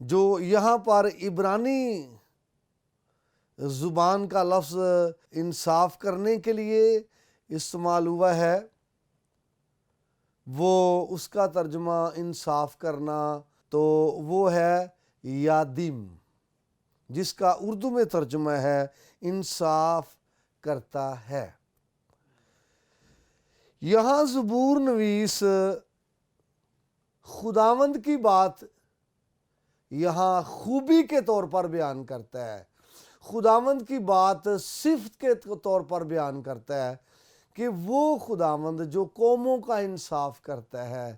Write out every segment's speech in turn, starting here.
جو یہاں پر عبرانی زبان کا لفظ انصاف کرنے کے لیے استعمال ہوا ہے، وہ اس کا ترجمہ انصاف کرنا تو وہ ہے یادیم، جس کا اردو میں ترجمہ ہے انصاف کرتا ہے۔ یہاں زبور نویس خداوند کی بات یہاں خوبی کے طور پر بیان کرتا ہے، خداوند کی بات صفت کے طور پر بیان کرتا ہے کہ وہ خداوند جو قوموں کا انصاف کرتا ہے،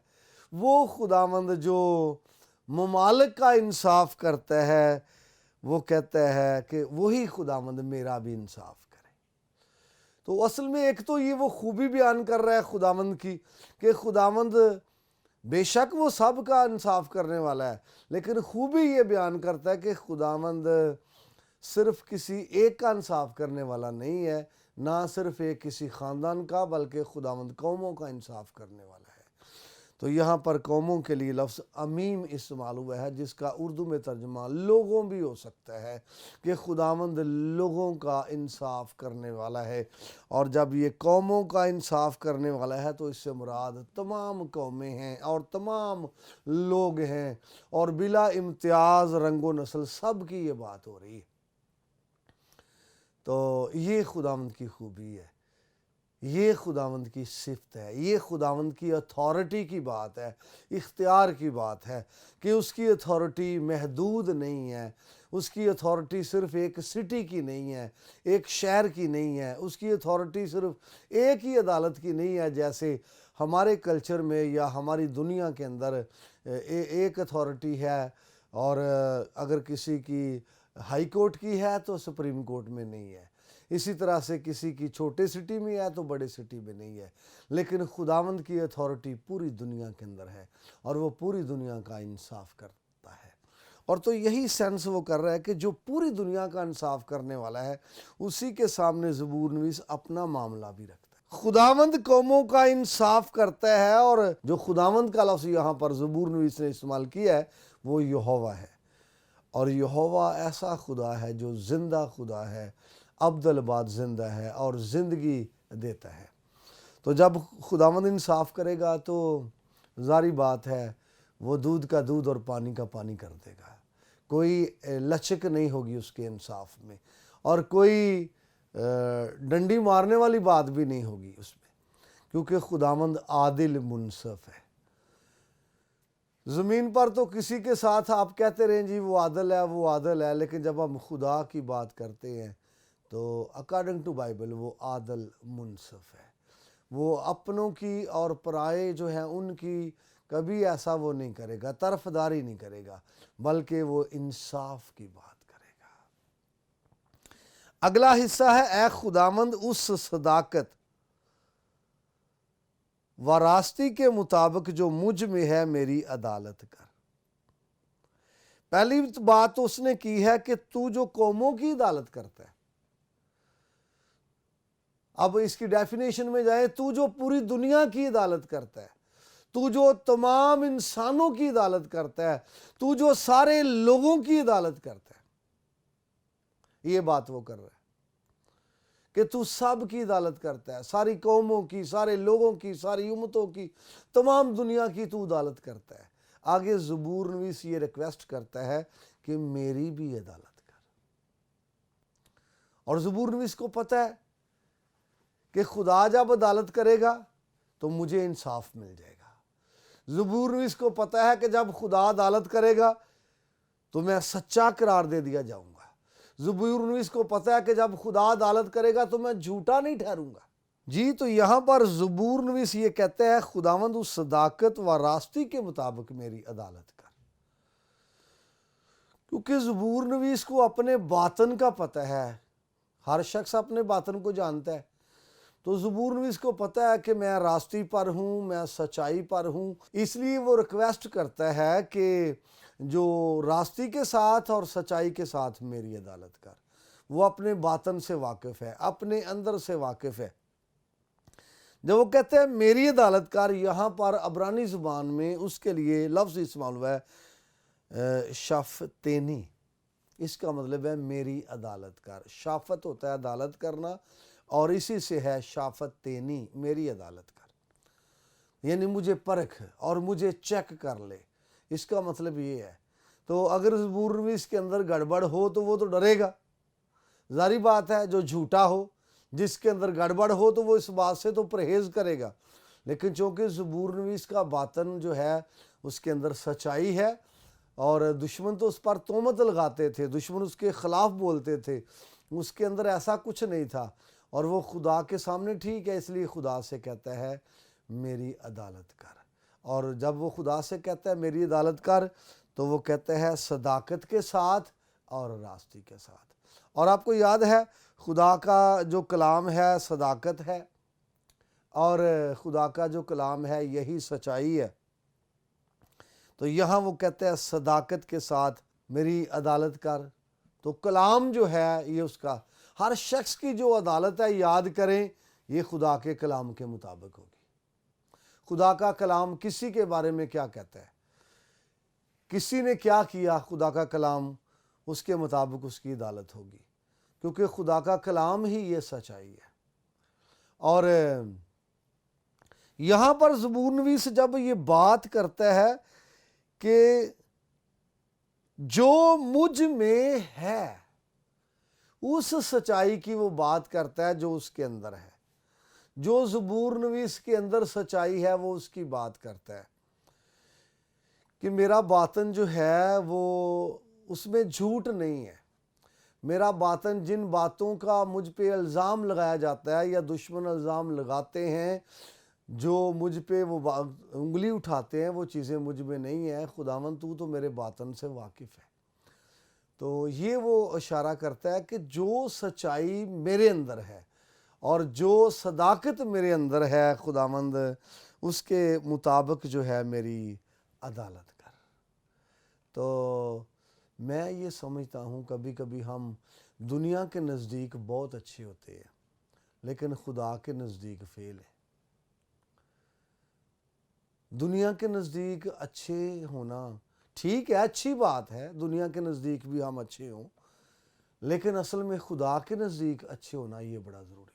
وہ خداوند جو ممالک کا انصاف کرتا ہے، وہ کہتا ہے کہ وہی خداوند میرا بھی انصاف کرے۔ تو اصل میں ایک تو یہ وہ خوبی بیان کر رہا ہے خداوند کی کہ خداوند بے شک وہ سب کا انصاف کرنے والا ہے، لیکن خوبی یہ بیان کرتا ہے کہ خداوند صرف کسی ایک کا انصاف کرنے والا نہیں ہے، نہ صرف ایک کسی خاندان کا، بلکہ خداوند قوموں کا انصاف کرنے والا ہے۔ تو یہاں پر قوموں کے لیے لفظ امیم استعمال ہوا ہے، جس کا اردو میں ترجمہ لوگوں بھی ہو سکتا ہے کہ خداوند لوگوں کا انصاف کرنے والا ہے۔ اور جب یہ قوموں کا انصاف کرنے والا ہے تو اس سے مراد تمام قومیں ہیں اور تمام لوگ ہیں، اور بلا امتیاز رنگ و نسل سب کی یہ بات ہو رہی ہے۔ تو یہ خداوند کی خوبی ہے، یہ خداوند کی صفت ہے، یہ خداوند کی اتھارٹی کی بات ہے، اختیار کی بات ہے کہ اس کی اتھارٹی محدود نہیں ہے، اس کی اتھارٹی صرف ایک سٹی کی نہیں ہے، ایک شہر کی نہیں ہے، اس کی اتھارٹی صرف ایک ہی عدالت کی نہیں ہے جیسے ہمارے کلچر میں یا ہماری دنیا کے اندر ایک اتھارٹی ہے، اور اگر کسی کی ہائی کورٹ کی ہے تو سپریم کورٹ میں نہیں ہے، اسی طرح سے کسی کی چھوٹے سٹی میں ہے تو بڑے سٹی میں نہیں ہے، لیکن خداوند کی اتھارٹی پوری دنیا کے اندر ہے اور وہ پوری دنیا کا انصاف کرتا ہے۔ اور تو یہی سینس وہ کر رہا ہے کہ جو پوری دنیا کا انصاف کرنے والا ہے، اسی کے سامنے زبور نویس اپنا معاملہ بھی رکھتا ہے۔ خداوند قوموں کا انصاف کرتا ہے، اور جو خداوند کا لفظ یہاں پر زبور نویس نے استعمال کیا ہے وہ یہوہ ہے، اور یہوہ ایسا خدا ہے جو زندہ خدا ہے، ابدالآباد زندہ ہے اور زندگی دیتا ہے۔ تو جب خداوند انصاف کرے گا تو ظاہری بات ہے وہ دودھ کا دودھ اور پانی کا پانی کر دے گا، کوئی لچک نہیں ہوگی اس کے انصاف میں، اور کوئی ڈنڈی مارنے والی بات بھی نہیں ہوگی اس میں، کیونکہ خداوند عادل منصف ہے۔ زمین پر تو کسی کے ساتھ آپ کہتے رہیں جی وہ عادل ہے وہ عادل ہے، لیکن جب ہم خدا کی بات کرتے ہیں تو اکارڈنگ ٹو بائبل وہ عادل منصف ہے، وہ اپنوں کی اور پرائے جو ہیں ان کی کبھی ایسا وہ نہیں کرے گا، طرفداری نہیں کرے گا، بلکہ وہ انصاف کی بات کرے گا۔ اگلا حصہ ہے اے خداوند اس صداقت و راستی کے مطابق جو مجھ میں ہے میری عدالت کر۔ پہلی بات اس نے کی ہے کہ تو جو قوموں کی عدالت کرتا ہے، اب اس کی ڈیفینیشن میں جائیں، تو جو پوری دنیا کی عدالت کرتا ہے، تو جو تمام انسانوں کی عدالت کرتا ہے، تو جو سارے لوگوں کی عدالت کرتا ہے، یہ بات وہ کر رہا ہے کہ تو سب کی عدالت کرتا ہے، ساری قوموں کی، سارے لوگوں کی، ساری امتوں کی، تمام دنیا کی تو عدالت کرتا ہے۔ آگے زبور نویس یہ ریکویسٹ کرتا ہے کہ میری بھی عدالت کر، اور زبور نویس کو پتہ ہے کہ خدا جب عدالت کرے گا تو مجھے انصاف مل جائے گا۔ زبور نویس کو پتہ ہے کہ جب خدا عدالت کرے گا تو میں سچا قرار دے دیا جاؤں گا۔ زبور نویس کو پتہ ہے کہ جب خدا عدالت کرے گا تو میں جھوٹا نہیں ٹھہروں گا۔ جی تو یہاں پر زبور نویس یہ کہتے ہیں خداوند اس صداقت و راستی کے مطابق میری عدالت کر، کیونکہ زبور نویس کو اپنے باطن کا پتہ ہے، ہر شخص اپنے باطن کو جانتا ہے، تو زبور نویس کو پتہ ہے کہ میں راستی پر ہوں، میں سچائی پر ہوں، اس لیے وہ ریکویسٹ کرتا ہے کہ جو راستی کے ساتھ اور سچائی کے ساتھ میری عدالت کر۔ وہ اپنے باطن سے واقف ہے، اپنے اندر سے واقف ہے۔ جب وہ کہتے ہیں میری عدالت کر، یہاں پر عبرانی زبان میں اس کے لیے لفظ استعمال ہوا ہے شافتینی، اس کا مطلب ہے میری عدالت کر۔ شافت ہوتا ہے عدالت کرنا، اور اسی سے ہے شافتینی، میری عدالت کر، یعنی مجھے پرکھ اور مجھے چیک کر لے، اس کا مطلب یہ ہے۔ تو اگر زبور نویس کے اندر گڑبڑ ہو تو وہ تو ڈرے گا، ظاہری بات ہے، جو جھوٹا ہو، جس کے اندر گڑبڑ ہو تو وہ اس بات سے تو پرہیز کرے گا۔ لیکن چونکہ زبور نویس کا باطن جو ہے اس کے اندر سچائی ہے، اور دشمن تو اس پر تہمت لگاتے تھے، دشمن اس کے خلاف بولتے تھے، اس کے اندر ایسا کچھ نہیں تھا، اور وہ خدا کے سامنے ٹھیک ہے، اس لیے خدا سے کہتا ہے میری عدالت کر۔ اور جب وہ خدا سے کہتا ہے میری عدالت کر، تو وہ کہتا ہے صداقت کے ساتھ اور راستی کے ساتھ۔ اور آپ کو یاد ہے خدا کا جو کلام ہے صداقت ہے، اور خدا کا جو کلام ہے یہی سچائی ہے۔ تو یہاں وہ کہتے ہیں صداقت کے ساتھ میری عدالت کر۔ تو کلام جو ہے یہ اس کا، ہر شخص کی جو عدالت ہے یاد کریں یہ خدا کے کلام کے مطابق ہوگی۔ خدا کا کلام کسی کے بارے میں کیا کہتا ہے، کسی نے کیا کیا، خدا کا کلام اس کے مطابق اس کی عدالت ہوگی، کیونکہ خدا کا کلام ہی یہ سچائی ہے۔ اور یہاں پر زبور نویس جب یہ بات کرتا ہے کہ جو مجھ میں ہے، اس سچائی کی وہ بات کرتا ہے جو اس کے اندر ہے، جو زبور نویس کے اندر سچائی ہے وہ اس کی بات کرتا ہے کہ میرا باطن جو ہے وہ اس میں جھوٹ نہیں ہے۔ میرا باطن جن باتوں کا مجھ پہ الزام لگایا جاتا ہے یا دشمن الزام لگاتے ہیں، جو مجھ پہ وہ انگلی اٹھاتے ہیں، وہ چیزیں مجھ میں نہیں ہیں۔ خداوند تو میرے باطن سے واقف ہے۔ تو یہ وہ اشارہ کرتا ہے کہ جو سچائی میرے اندر ہے اور جو صداقت میرے اندر ہے، خداوند اس کے مطابق جو ہے میری عدالت کر۔ تو میں یہ سمجھتا ہوں کبھی کبھی ہم دنیا کے نزدیک بہت اچھے ہوتے ہیں، لیکن خدا کے نزدیک فیل ہے۔ دنیا کے نزدیک اچھے ہونا ٹھیک ہے، اچھی بات ہے، دنیا کے نزدیک بھی ہم اچھے ہوں، لیکن اصل میں خدا کے نزدیک اچھے ہونا یہ بڑا ضروری ہے۔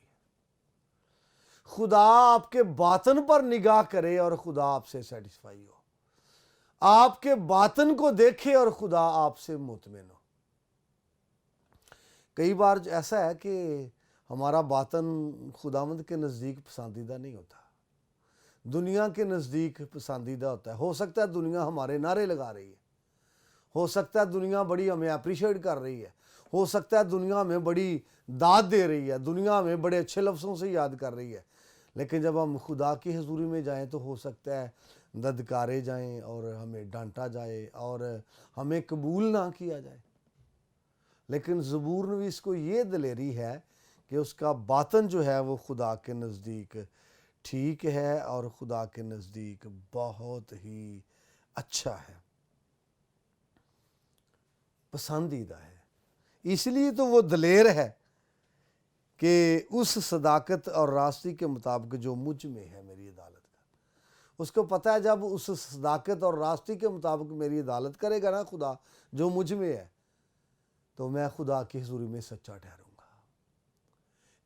خدا آپ کے باطن پر نگاہ کرے اور خدا آپ سے سیٹسفائی ہو، آپ کے باطن کو دیکھے اور خدا آپ سے مطمئن ہو۔ کئی بار ایسا ہے کہ ہمارا باطن خداوند کے نزدیک پسندیدہ نہیں ہوتا، دنیا کے نزدیک پسندیدہ ہوتا ہے۔ ہو سکتا ہے دنیا ہمارے نعرے لگا رہی ہے، ہو سکتا ہے دنیا بڑی ہمیں اپریشیٹ کر رہی ہے، ہو سکتا ہے دنیا ہمیں بڑی داد دے رہی ہے، دنیا ہمیں بڑے اچھے لفظوں سے یاد کر رہی ہے، لیکن جب ہم خدا کی حضوری میں جائیں تو ہو سکتا ہے دھتکارے جائیں اور ہمیں ڈانٹا جائے اور ہمیں قبول نہ کیا جائے۔ لیکن زبور نویس کو یہ دلیری ہے کہ اس کا باطن جو ہے وہ خدا کے نزدیک ٹھیک ہے اور خدا کے نزدیک بہت ہی اچھا ہے، پسندیدہ ہے۔ اس لیے تو وہ دلیر ہے کہ اس صداقت اور راستی کے مطابق جو مجھ میں ہے میری عدالت کا۔ اس کو پتہ ہے جب اس صداقت اور راستی کے مطابق میری عدالت کرے گا نا خدا جو مجھ میں ہے، تو میں خدا کی حضوری میں سچا ٹھہروں گا۔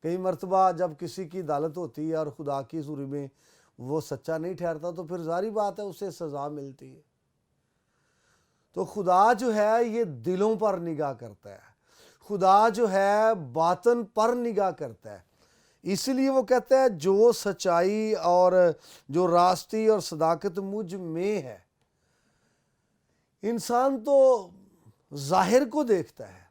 کئی مرتبہ جب کسی کی عدالت ہوتی ہے اور خدا کی حضوری میں وہ سچا نہیں ٹھہرتا تو پھر ظاہری بات ہے اسے سزا ملتی ہے۔ تو خدا جو ہے یہ دلوں پر نگاہ کرتا ہے، خدا جو ہے باطن پر نگاہ کرتا ہے۔ اس لیے وہ کہتا ہے جو سچائی اور جو راستی اور صداقت مجھ میں ہے۔ انسان تو ظاہر کو دیکھتا ہے،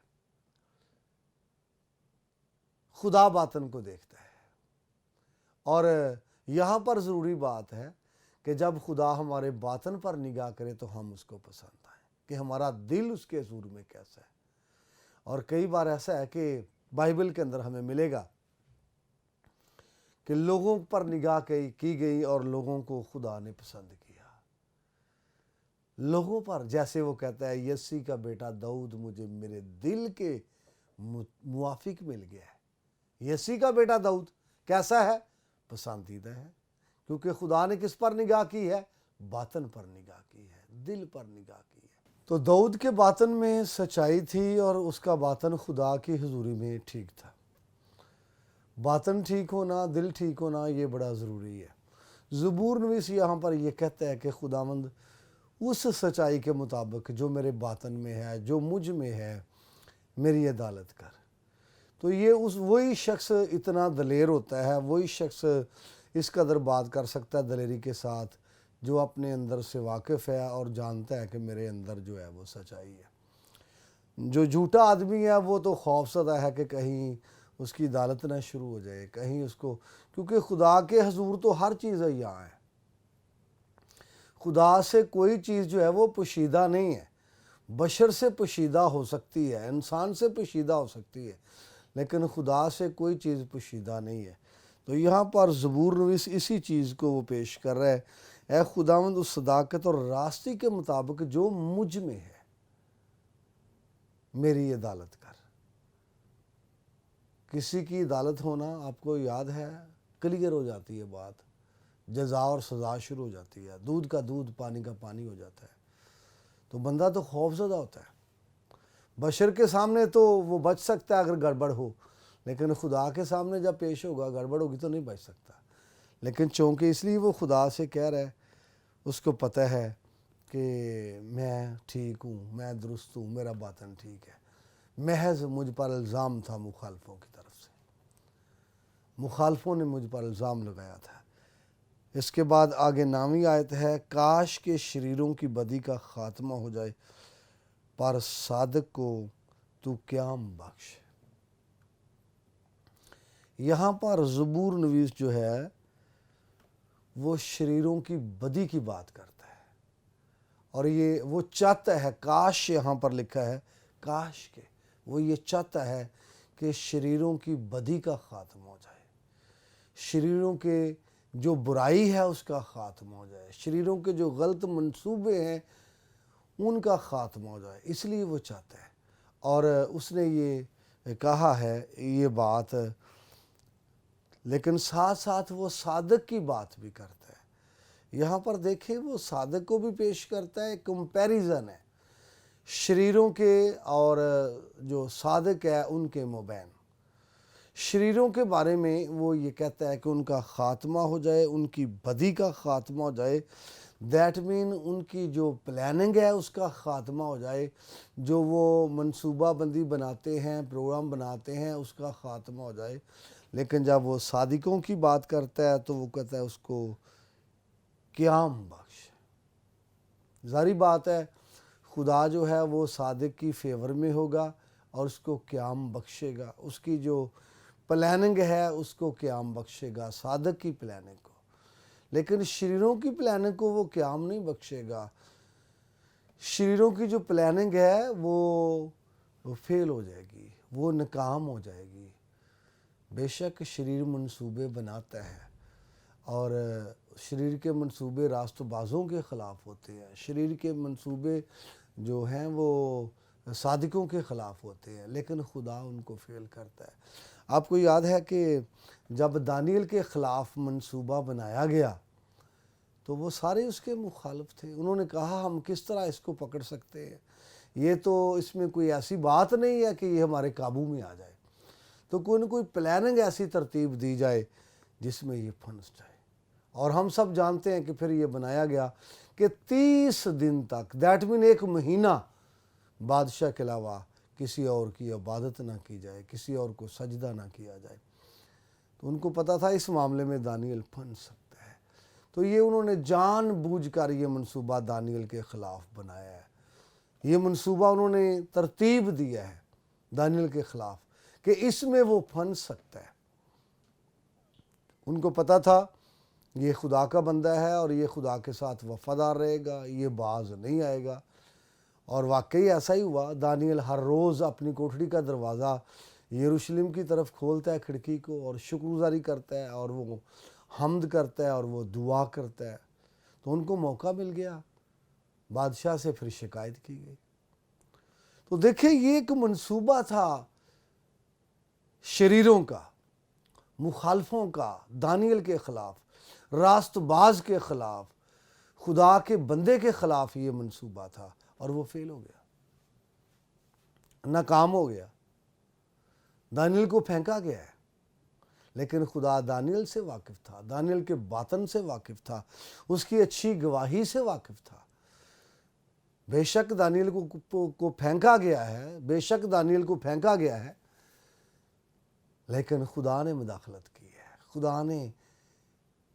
خدا باطن کو دیکھتا ہے۔ اور یہاں پر ضروری بات ہے کہ جب خدا ہمارے باطن پر نگاہ کرے تو ہم اس کو پسند آئیں، کہ ہمارا دل اس کے حضور میں کیسا ہے۔ اور کئی بار ایسا ہے کہ بائبل کے اندر ہمیں ملے گا کہ لوگوں پر نگاہ کی گئی اور لوگوں کو خدا نے پسند کیا، لوگوں پر، جیسے وہ کہتا ہے یسی کا بیٹا داؤد مجھے میرے دل کے موافق مل گیا ہے۔ یسی کا بیٹا داؤد کیسا ہے؟ پسندیدہ ہے، کیونکہ خدا نے کس پر نگاہ کی ہے؟ باطن پر نگاہ کی ہے، دل پر نگاہ کی ہے۔ تو داؤد کے باطن میں سچائی تھی اور اس کا باطن خدا کی حضوری میں ٹھیک تھا۔ باطن ٹھیک ہونا، دل ٹھیک ہونا، یہ بڑا ضروری ہے۔ زبور نویس یہاں پر یہ کہتا ہے کہ خداوند اس سچائی کے مطابق جو میرے باطن میں ہے، جو مجھ میں ہے، میری عدالت کر۔ تو یہ وہی شخص اتنا دلیر ہوتا ہے، وہی شخص اس قدر بات کر سکتا ہے دلیری کے ساتھ، جو اپنے اندر سے واقف ہے اور جانتا ہے کہ میرے اندر جو ہے وہ سچائی ہے۔ جو جھوٹا آدمی ہے وہ تو خوف زدہ ہے کہ کہیں اس کی عدالت نہ شروع ہو جائے، کہیں اس کو، کیونکہ خدا کے حضور تو ہر چیز یہاں ہے۔ خدا سے کوئی چیز جو ہے وہ پوشیدہ نہیں ہے۔ بشر سے پوشیدہ ہو سکتی ہے، انسان سے پوشیدہ ہو سکتی ہے، لیکن خدا سے کوئی چیز پوشیدہ نہیں ہے۔ تو یہاں پر زبور نویس اسی چیز کو وہ پیش کر رہا ہے، اے خداوند اس صداقت اور راستی کے مطابق جو مجھ میں ہے، میری عدالت کر۔ کسی کی عدالت ہونا آپ کو یاد ہے، کلیئر ہو جاتی ہے بات، جزا اور سزا شروع ہو جاتی ہے، دودھ کا دودھ، پانی کا پانی ہو جاتا ہے۔ تو بندہ تو خوف زدہ ہوتا ہے۔ بشر کے سامنے تو وہ بچ سکتا ہے اگر گڑبڑ ہو، لیکن خدا کے سامنے جب پیش ہوگا، گڑبڑ ہوگی تو نہیں بچ سکتا۔ لیکن چونکہ اس لیے وہ خدا سے کہہ رہا ہے، اس کو پتہ ہے کہ میں ٹھیک ہوں، میں درست ہوں، میرا باطن ٹھیک ہے۔ محض مجھ پر الزام تھا مخالفوں کی طرف سے، مخالفوں نے مجھ پر الزام لگایا تھا۔ اس کے بعد آگے 9ویں آیت ہے، کاش کے شریروں کی بدی کا خاتمہ ہو جائے، پر صادق کو تو قیام بخش۔ یہاں پر زبور نویس جو ہے وہ شریروں کی بدی کی بات کرتا ہے، اور یہ وہ چاہتا ہے، کاش یہاں پر لکھا ہے، کاش کے، وہ یہ چاہتا ہے کہ شریروں کی بدی کا خاتمہ ہو جائے، شریروں کے جو برائی ہے اس کا خاتمہ ہو جائے، شریروں کے جو غلط منصوبے ہیں ان کا خاتمہ ہو جائے، اس لیے وہ چاہتا ہے۔ اور اس نے یہ کہا ہے یہ بات، لیکن ساتھ ساتھ وہ صادق کی بات بھی کرتا ہے۔ یہاں پر دیکھیں وہ صادق کو بھی پیش کرتا ہے، کمپیریزن ہے شریروں کے اور جو صادق ہے ان کے مابین۔ شریروں کے بارے میں وہ یہ کہتا ہے کہ ان کا خاتمہ ہو جائے، ان کی بدی کا خاتمہ ہو جائے، دیٹ مین ان کی جو پلاننگ ہے اس کا خاتمہ ہو جائے، جو وہ منصوبہ بندی بناتے ہیں، پروگرام بناتے ہیں، اس کا خاتمہ ہو جائے۔ لیکن جب وہ صادقوں کی بات کرتا ہے تو وہ کہتا ہے اس کو قیام بخش۔ ظاہری بات ہے خدا جو ہے وہ صادق کی فیور میں ہوگا اور اس کو قیام بخشے گا، اس کی جو پلاننگ ہے اس کو قیام بخشے گا، صادق کی پلاننگ کو۔ لیکن شریروں کی پلاننگ کو وہ قیام نہیں بخشے گا۔ شریروں کی جو پلاننگ ہے وہ فیل ہو جائے گی، وہ ناکام ہو جائے گی۔ بے شک شریر منصوبے بناتا ہے، اور شریر کے منصوبے راست بازوں کے خلاف ہوتے ہیں، شریر کے منصوبے جو ہیں وہ صادقوں کے خلاف ہوتے ہیں، لیکن خدا ان کو فیل کرتا ہے۔ آپ کو یاد ہے کہ جب دانیل کے خلاف منصوبہ بنایا گیا تو وہ سارے اس کے مخالف تھے، انہوں نے کہا ہم کس طرح اس کو پکڑ سکتے ہیں، یہ تو اس میں کوئی ایسی بات نہیں ہے کہ یہ ہمارے قابو میں آ جائے، تو کوئی نہ کوئی پلاننگ ایسی ترتیب دی جائے جس میں یہ پھنس جائے۔ اور ہم سب جانتے ہیں کہ پھر یہ بنایا گیا کہ 30 دن تک، دیٹ مین 1 مہینہ، بادشاہ کے علاوہ کسی اور کی عبادت نہ کی جائے، کسی اور کو سجدہ نہ کیا جائے۔ تو ان کو پتہ تھا اس معاملے میں دانیل پھنس سکتا ہے، تو یہ انہوں نے جان بوجھ کر یہ منصوبہ دانیل کے خلاف بنایا ہے، یہ منصوبہ انہوں نے ترتیب دیا ہے دانیل کے خلاف کہ اس میں وہ پھنس سکتا ہے۔ ان کو پتہ تھا یہ خدا کا بندہ ہے اور یہ خدا کے ساتھ وفادار رہے گا، یہ باز نہیں آئے گا۔ اور واقعی ایسا ہی ہوا، دانیل ہر روز اپنی کوٹھڑی کا دروازہ یروشلم کی طرف کھولتا ہے، کھڑکی کو، اور شکر گزاری کرتا ہے، اور وہ حمد کرتا ہے، اور وہ دعا کرتا ہے۔ تو ان کو موقع مل گیا، بادشاہ سے پھر شکایت کی گئی۔ تو دیکھیں یہ ایک منصوبہ تھا شریروں کا، مخالفوں کا، دانیل کے خلاف، راست باز کے خلاف، خدا کے بندے کے خلاف یہ منصوبہ تھا، اور وہ فیل ہو گیا, ناکام ہو گیا. دانیل کو پھینکا گیا ہے, لیکن خدا دانیل سے واقف تھا, دانیل کے باطن سے واقف تھا, اس کی اچھی گواہی سے واقف تھا. بے شک دانیل کو پھینکا گیا ہے, بے شک دانیل کو پھینکا گیا ہے, لیکن خدا نے مداخلت کی ہے, خدا نے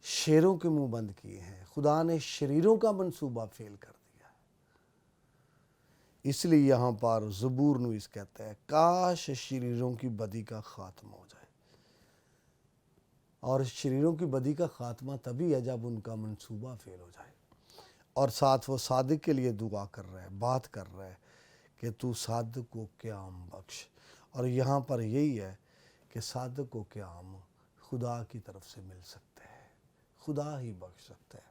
شیروں کے منہ بند کیے ہیں, خدا نے شریروں کا منصوبہ فیل کر دیا. اس لیے یہاں پر زبور نویس کہتا ہے کاش شریروں کی بدی کا خاتمہ ہو جائے. اور شریروں کی بدی کا خاتمہ تبھی ہے جب ان کا منصوبہ فیل ہو جائے. اور ساتھ وہ صادق کے لیے دعا کر رہا ہے, بات کر رہا ہے کہ تو صادق کو قیام بخش. اور یہاں پر یہی ہے کہ صادق کو قیام خدا کی طرف سے مل سکتا ہے, خدا ہی بخش سکتا ہے.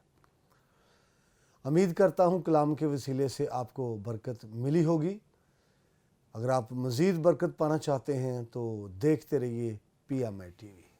امید کرتا ہوں کلام کے وسیلے سے آپ کو برکت ملی ہوگی. اگر آپ مزید برکت پانا چاہتے ہیں تو دیکھتے رہیے PMI TV.